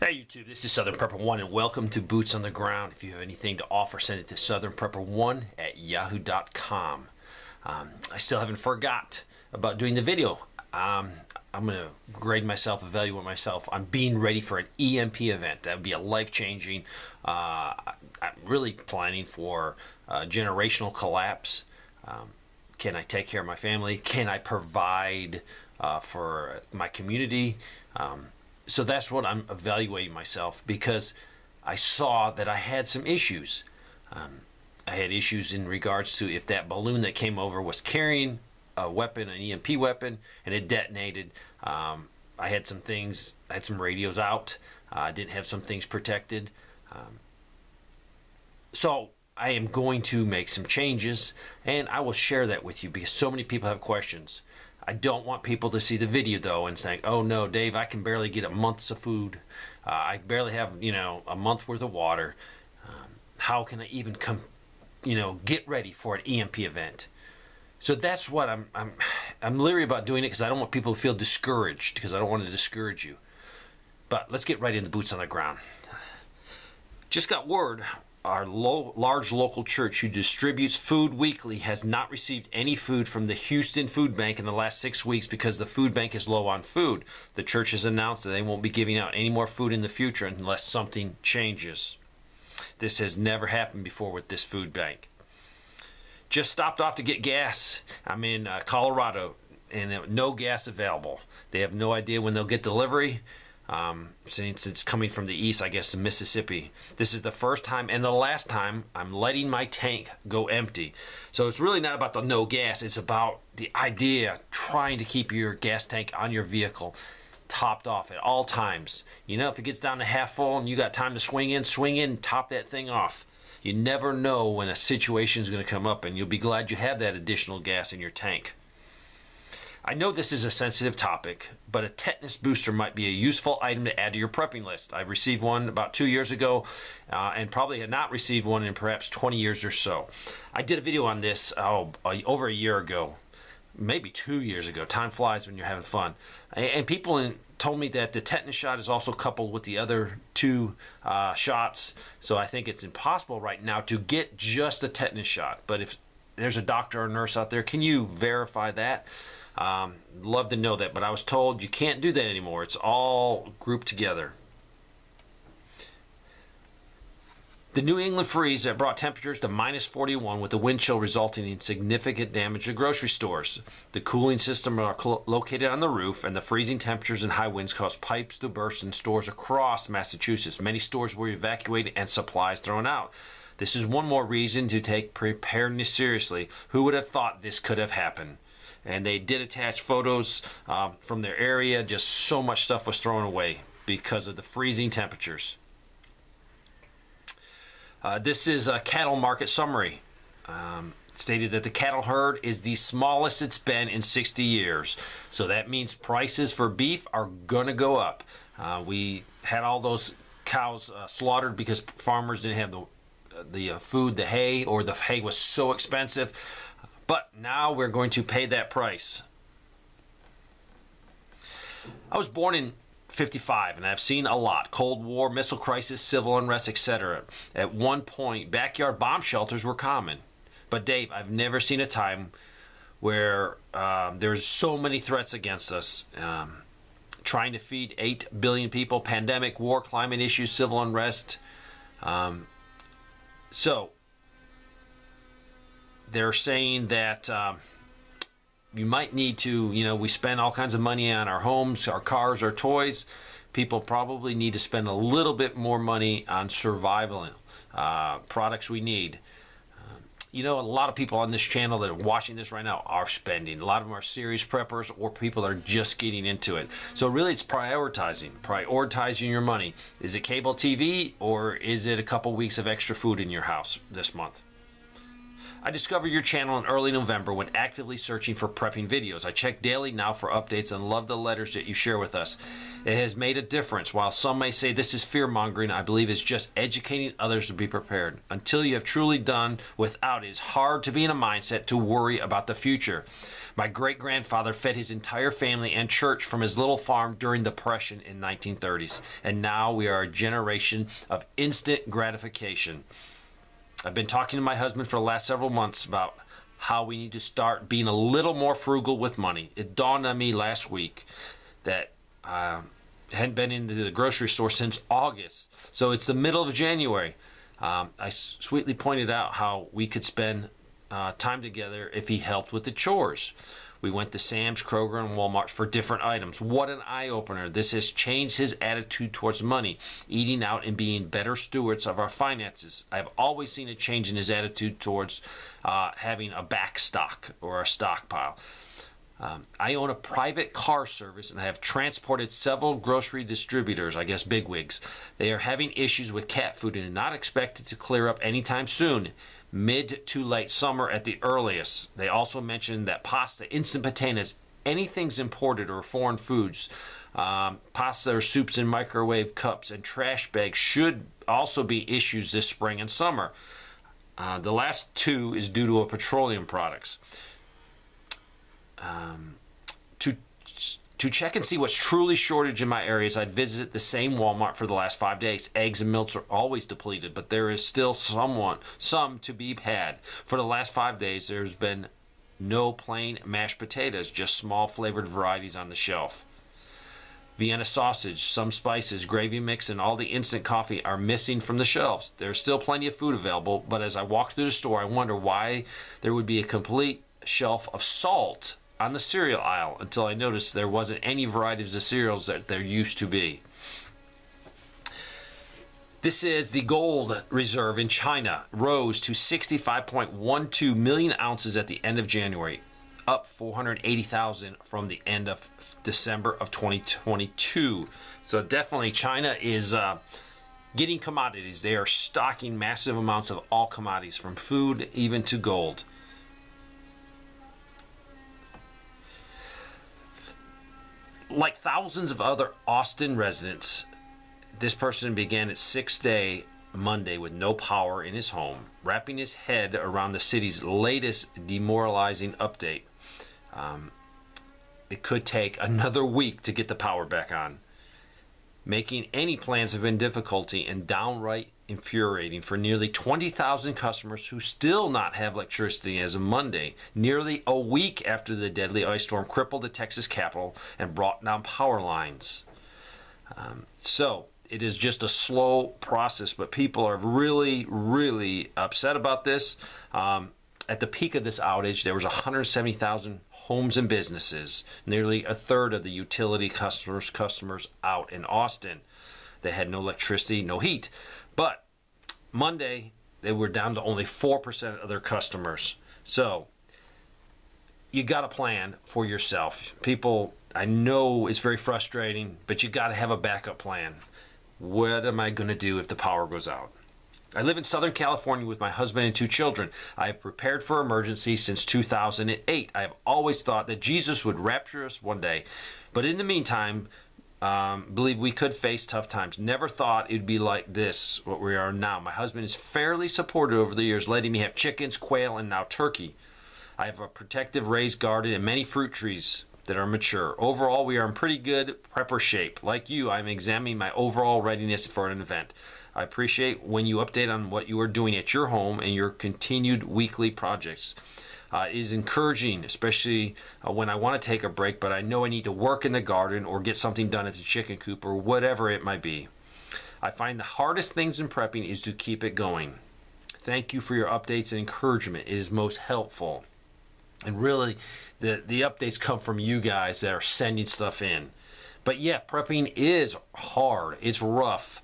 Hey YouTube, this is Southern Prepper 1 and welcome to Boots on the Ground. If you have anything to offer, send it to southernprepper1@yahoo.com. I still haven't forgot about doing the video. I'm going to grade myself, evaluate myself. I'm being ready for an EMP event. That would be a life-changing. I'm really planning for generational collapse. Can I take care of my family? Can I provide for my community? So that's what I'm evaluating myself, because I saw that I had some issues. I had issues in regards to if that balloon that came over was carrying a weapon, an EMP weapon, and it detonated. I had some things, I had some radios out. I didn't have some things protected. So I am going to make some changes, and I will share that with you because so many people have questions. I don't want people to see the video though and saying, oh no, Dave, I can barely get a month's of food. I barely have, a month worth of water. How can I even come, get ready for an EMP event? So that's what I'm leery about doing it, because I don't want people to feel discouraged, because I don't want to discourage you. But let's get right into Boots on the Ground. Just got word. Our large local church who distributes food weekly has not received any food from the Houston Food Bank in the last 6 weeks because the food bank is low on food. The church has announced that they won't be giving out any more food in the future unless something changes. This has never happened before with this food bank. Just stopped off to get gas. I'm in Colorado, and no gas available. They have no idea when they'll get delivery. Since it's coming from the east, I guess, to Mississippi. This is the first time and the last time I'm letting my tank go empty. So it's really not about the no gas. It's about the idea, trying to keep your gas tank on your vehicle topped off at all times. If it gets down to half full and you got time to swing in, top that thing off. You never know when a situation is going to come up, and you'll be glad you have that additional gas in your tank. I know this is a sensitive topic, but a tetanus booster might be a useful item to add to your prepping list. I received one about 2 years ago and probably had not received one in perhaps 20 years or so. I did a video on this over a year ago, maybe 2 years ago. Time flies when you're having fun. And people told me that the tetanus shot is also coupled with the other two shots. So I think it's impossible right now to get just a tetanus shot. But if there's a doctor or nurse out there, can you verify that? Love to know that, but I was told you can't do that anymore. It's all grouped together. The New England freeze that brought temperatures to -41 with the wind chill resulting in significant damage to grocery stores. The cooling system are located on the roof, and the freezing temperatures and high winds caused pipes to burst in stores across Massachusetts. Many stores were evacuated and supplies thrown out. This is one more reason to take preparedness seriously. Who would have thought this could have happened? And they did attach photos from their area. Just so much stuff was thrown away because of the freezing temperatures. This is a cattle market summary. Stated that the cattle herd is the smallest it's been in 60 years. So that means prices for beef are going to go up. We had all those cows slaughtered because farmers didn't have the food, the hay, or the hay was so expensive. But now we're going to pay that price. I was born in '55, and I've seen a lot. Cold War, missile crisis, civil unrest, etc. At one point, backyard bomb shelters were common. But Dave, I've never seen a time where there's so many threats against us. Trying to feed 8 billion people, pandemic, war, climate issues, civil unrest. So they're saying that you might need to, we spend all kinds of money on our homes, our cars, our toys. People probably need to spend a little bit more money on survival products we need. A lot of people on this channel that are watching this right now are spending. A lot of them are serious preppers, or people that are just getting into it. So really it's prioritizing your money. Is it cable TV, or is it a couple weeks of extra food in your house this month? I discovered your channel in early November when actively searching for prepping videos. I check daily now for updates and love the letters that you share with us. It has made a difference. While some may say this is fear-mongering, I believe it's just educating others to be prepared. Until you have truly done without, it is hard to be in a mindset to worry about the future. My great-grandfather fed his entire family and church from his little farm during the Depression in 1930s, and now we are a generation of instant gratification. I've been talking to my husband for the last several months about how we need to start being a little more frugal with money. It dawned on me last week that I hadn't been into the grocery store since August, so it's the middle of January. I sweetly pointed out how we could spend time together if he helped with the chores. We went to Sam's, Kroger, and Walmart for different items. What an eye-opener. This has changed his attitude towards money, eating out, and being better stewards of our finances. I've always seen a change in his attitude towards having a back stock or a stockpile. I own a private car service and I have transported several grocery distributors, I guess bigwigs. They are having issues with cat food and are not expected to clear up anytime soon. Mid to late summer at the earliest. They also mentioned that pasta, instant potatoes, anything's imported or foreign foods, pasta or soups in microwave cups, and trash bags should also be issues this spring and summer. The last two is due to petroleum products. To check and see what's truly shortage in my areas, I'd visit the same Walmart for the last 5 days. Eggs and milks are always depleted, but there is still some to be had. For the last 5 days, there's been no plain mashed potatoes, just small flavored varieties on the shelf. Vienna sausage, some spices, gravy mix, and all the instant coffee are missing from the shelves. There's still plenty of food available, but as I walk through the store, I wonder why there would be a complete shelf of salt on the cereal aisle until I noticed there wasn't any varieties of cereals that there used to be. This is the gold reserve in China rose to 65.12 million ounces at the end of January, up 480,000 from the end of December of 2022. So definitely China is getting commodities. They are stocking massive amounts of all commodities, from food even to gold. Like thousands of other Austin residents, this person began its 6th day Monday with no power in his home, wrapping his head around the city's latest demoralizing update. It could take another week to get the power back on. Making any plans have been difficulty and downright infuriating for nearly 20,000 customers who still not have electricity as of Monday, nearly a week after the deadly ice storm crippled the Texas capital and brought down power lines. So it is just a slow process, but people are really, really upset about this. At the peak of this outage, there was 170,000 homes and businesses, nearly a third of the utility customers out in Austin. They had no electricity, no heat. But Monday, they were down to only 4% of their customers. So you got to plan for yourself. People, I know it's very frustrating, but you got to have a backup plan. What am I going to do if the power goes out? I live in Southern California with my husband and 2 children. I have prepared for emergencies since 2008. I have always thought that Jesus would rapture us one day. But in the meantime, believe we could face tough times. Never thought it would be like this, what we are now. My husband is fairly supportive over the years, letting me have chickens, quail, and now turkey. I have a protective raised garden and many fruit trees that are mature. Overall, we are in pretty good prepper shape. Like you, I'm examining my overall readiness for an event. I appreciate when you update on what you are doing at your home and your continued weekly projects. It is encouraging, especially when I want to take a break, but I know I need to work in the garden or get something done at the chicken coop or whatever it might be. I find the hardest things in prepping is to keep it going. Thank you for your updates and encouragement. It is most helpful. And really, the updates come from you guys that are sending stuff in. But yeah, prepping is hard. It's rough.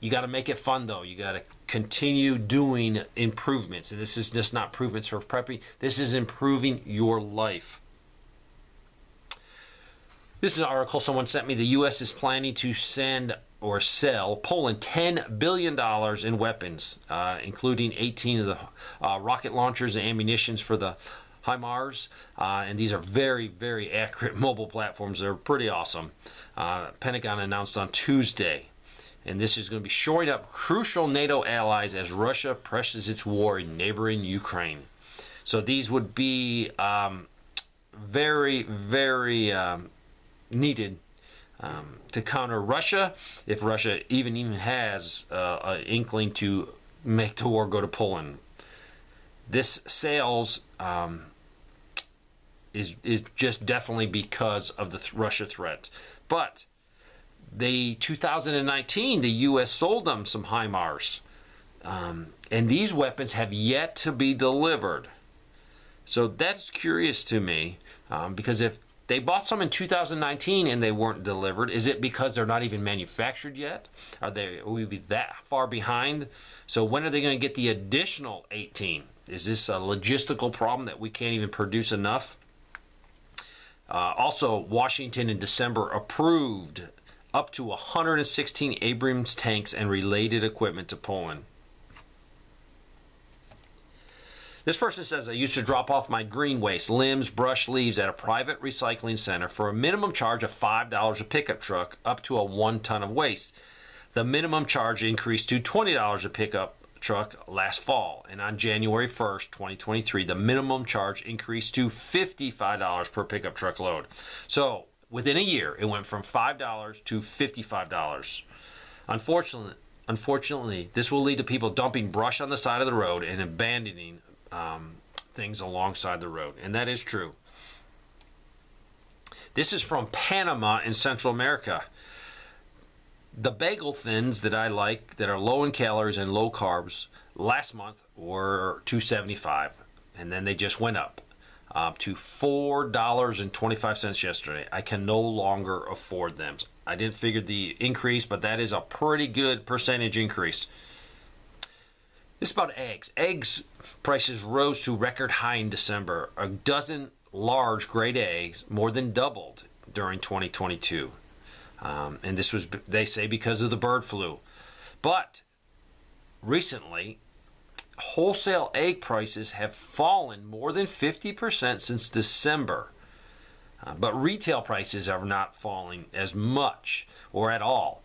You got to make it fun, though. You got to continue doing improvements. And this is just not improvements for prepping. This is improving your life. This is an article someone sent me. The U.S. is planning to send or sell Poland $10 billion in weapons, including 18 of the rocket launchers and ammunitions for the HIMARS. And these are very, very accurate mobile platforms. They're pretty awesome. Pentagon announced on Tuesday. And this is going to be shoring up crucial NATO allies as Russia presses its war in neighboring Ukraine. So these would be very, very needed to counter Russia, if Russia even has an inkling to make the war go to Poland. This sales is just definitely because of the Russia threat. But the 2019, the U.S. sold them some HIMARS, and these weapons have yet to be delivered. So that's curious to me, because if they bought some in 2019 and they weren't delivered, is it because they're not even manufactured yet? Are we be that far behind? So when are they going to get the additional 18? Is this a logistical problem that we can't even produce enough? Also, Washington in December approved up to 116 Abrams tanks and related equipment to Poland. This person says, I used to drop off my green waste, limbs, brush, leaves at a private recycling center for a minimum charge of $5 a pickup truck up to a 1 ton of waste. The minimum charge increased to $20 a pickup truck last fall, and on January 1st, 2023, the minimum charge increased to $55 per pickup truck load. So within a year, it went from $5 to $55. Unfortunately, this will lead to people dumping brush on the side of the road and abandoning things alongside the road, and that is true. This is from Panama in Central America. The bagel thins that I like that are low in calories and low carbs last month were $2.75, and then they just went up to $4.25 yesterday. I can no longer afford them. I didn't figure the increase, but that is a pretty good percentage increase. This is about eggs. Eggs prices rose to record high in December. A dozen large grade eggs more than doubled during 2022. And this was, they say, because of the bird flu. But recently, wholesale egg prices have fallen more than 50% since December. But retail prices are not falling as much or at all.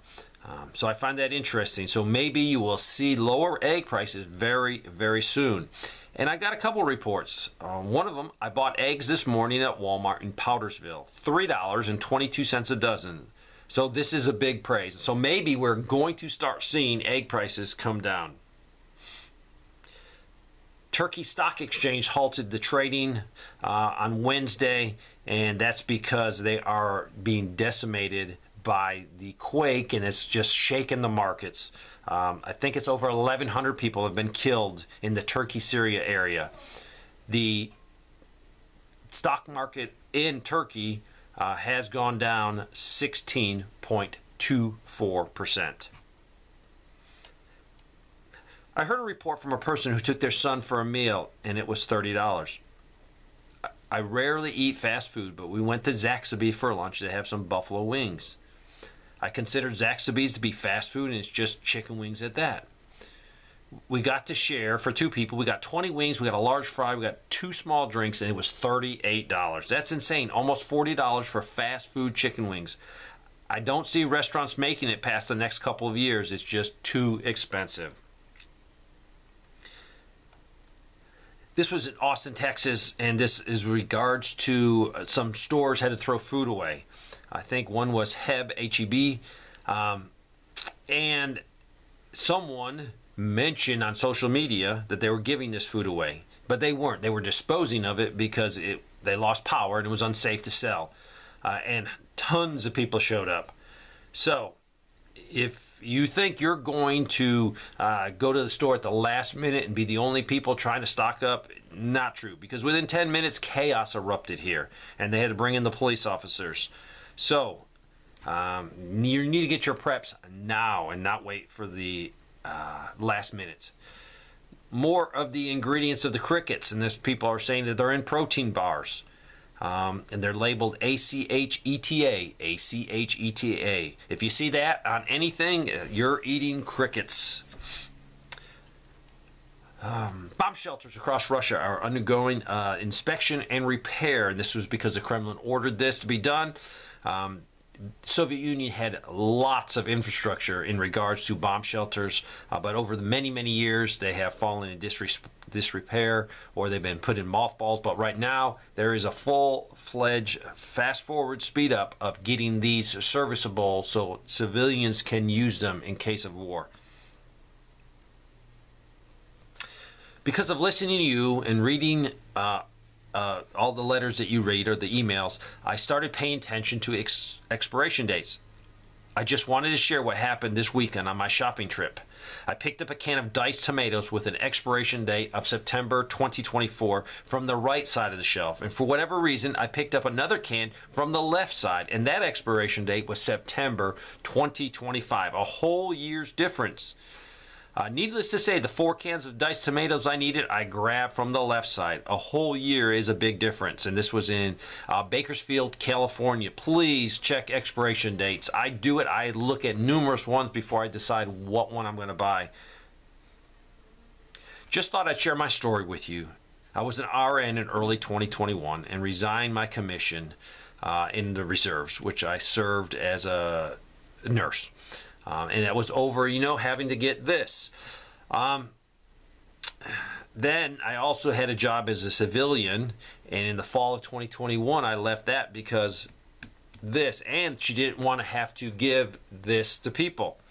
So I find that interesting. So maybe you will see lower egg prices very, very soon. And I got a couple reports. One of them, I bought eggs this morning at Walmart in Powdersville, $3.22 a dozen. So this is a big praise. So maybe we're going to start seeing egg prices come down. Turkey Stock Exchange halted the trading on Wednesday, and that's because they are being decimated by the quake, and it's just shaken the markets. I think it's over 1,100 people have been killed in the Turkey-Syria area. The stock market in Turkey has gone down 16.24%. I heard a report from a person who took their son for a meal, and it was $30. I rarely eat fast food, but we went to Zaxby's for lunch to have some buffalo wings. I considered Zaxby's to be fast food, and it's just chicken wings at that. We got to share for two people. We got 20 wings, we got a large fry, we got 2 small drinks, and it was $38. That's insane. Almost $40 for fast food chicken wings. I don't see restaurants making it past the next couple of years. It's just too expensive. This was in Austin, Texas, and this is regards to some stores had to throw food away. I think one was Heb, and someone mentioned on social media that they were giving this food away, but they weren't. They were disposing of it because they lost power and it was unsafe to sell, and tons of people showed up. So if you think you're going to go to the store at the last minute and be the only people trying to stock up, not true, because within 10 minutes chaos erupted here and they had to bring in the police officers. So you need to get your preps now and not wait for the last minutes. More of the ingredients of the crickets, and this people are saying that they're in protein bars, and they're labeled ACHETA, ACHETA. If you see that on anything, you're eating crickets. Bomb shelters across Russia are undergoing inspection and repair, and this was because the Kremlin ordered this to be done. The Soviet Union had lots of infrastructure in regards to bomb shelters, but over the many, many years they have fallen in disrepair or they've been put in mothballs. But right now, there is a full-fledged, fast-forward speed up of getting these serviceable so civilians can use them in case of war. Because of listening to you and reading all the letters that you read or the emails, I started paying attention to expiration dates. I just wanted to share what happened this weekend on my shopping trip. I picked up a can of diced tomatoes with an expiration date of September 2024 from the right side of the shelf. And for whatever reason, I picked up another can from the left side, and that expiration date was September 2025, a whole year's difference. Needless to say, the 4 cans of diced tomatoes I needed, I grabbed from the left side. A whole year is a big difference, and this was in Bakersfield, California. Please check expiration dates. I do it. I look at numerous ones before I decide what one I'm going to buy. Just thought I'd share my story with you. I was an RN in early 2021 and resigned my commission in the reserves, which I served as a nurse. And that was over, having to get this. Then I also had a job as a civilian, and in the fall of 2021, I left that because this, and she didn't want to have to give this to people.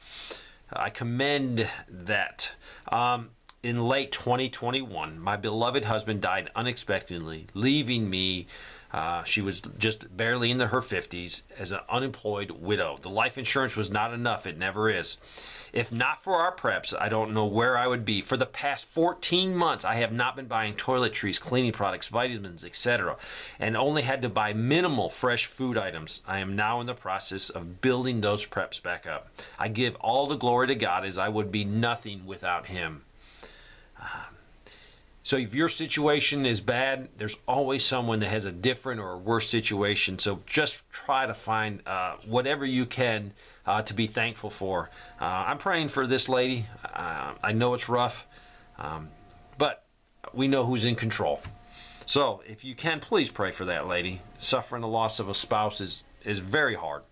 I commend that. In late 2021, my beloved husband died unexpectedly, leaving me. She was just barely into her 50s as an unemployed widow. The life insurance was not enough. It never is. If not for our preps, I don't know where I would be. For the past 14 months, I have not been buying toiletries, cleaning products, vitamins, etc., and only had to buy minimal fresh food items. I am now in the process of building those preps back up. I give all the glory to God, as I would be nothing without Him. So if your situation is bad, there's always someone that has a different or a worse situation. So just try to find whatever you can to be thankful for. I'm praying for this lady. I know it's rough, but we know who's in control. So if you can, please pray for that lady. Suffering the loss of a spouse is very hard.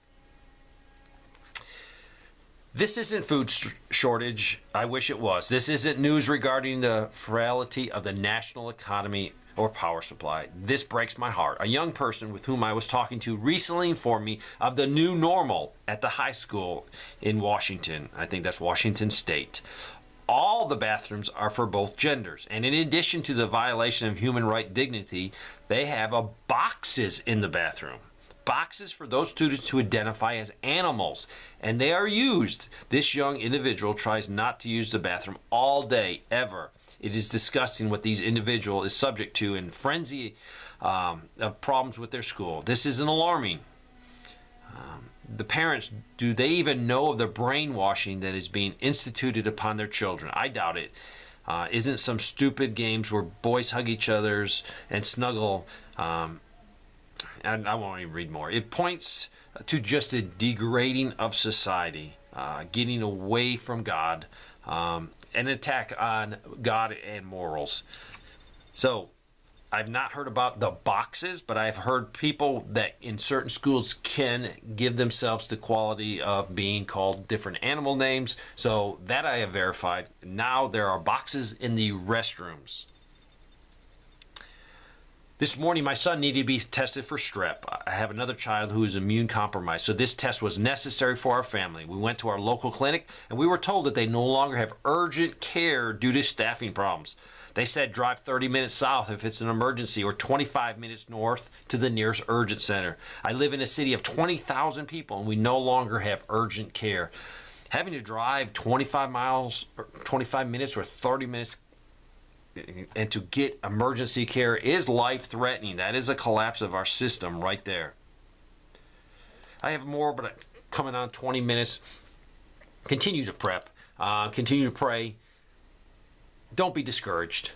This isn't food shortage. I wish it was. This isn't news regarding the frailty of the national economy or power supply. This breaks my heart. A young person with whom I was talking to recently informed me of the new normal at the high school in Washington. I think that's Washington State. All the bathrooms are for both genders. And in addition to the violation of human right dignity, they have boxes in the bathroom. Boxes for those students who identify as animals, and they are used. This young individual tries not to use the bathroom all day, ever. It is disgusting what these individuals is subject to in frenzy of problems with their school. This is alarming. The parents, do they even know of the brainwashing that is being instituted upon their children? I doubt it. Isn't some stupid games where boys hug each other and snuggle, and I won't even read more. It points to just a degrading of society, getting away from God, an attack on God and morals. So I've not heard about the boxes, but I've heard people that in certain schools can give themselves the quality of being called different animal names. So that I have verified. Now there are boxes in the restrooms. This morning, my son needed to be tested for strep. I have another child who is immune compromised, so this test was necessary for our family. We went to our local clinic, and we were told that they no longer have urgent care due to staffing problems. They said drive 30 minutes south if it's an emergency, or 25 minutes north to the nearest urgent center. I live in a city of 20,000 people, and we no longer have urgent care. Having to drive 25 miles, or 25 minutes, or 30 minutes and to get emergency care is life-threatening. That is a collapse of our system right there. I have more, but coming on 20 minutes. Continue to prep. Continue to pray. Don't be discouraged.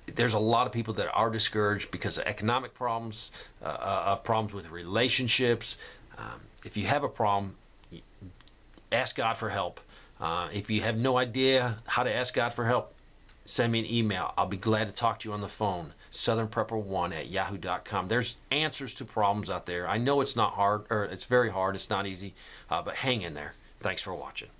There's a lot of people that are discouraged because of economic problems, of problems with relationships. If you have a problem, ask God for help. If you have no idea how to ask God for help, send me an email. I'll be glad to talk to you on the phone. southernprepper1@yahoo.com. There's answers to problems out there. I know it's not hard, or it's very hard. It's not easy, but hang in there. Thanks for watching.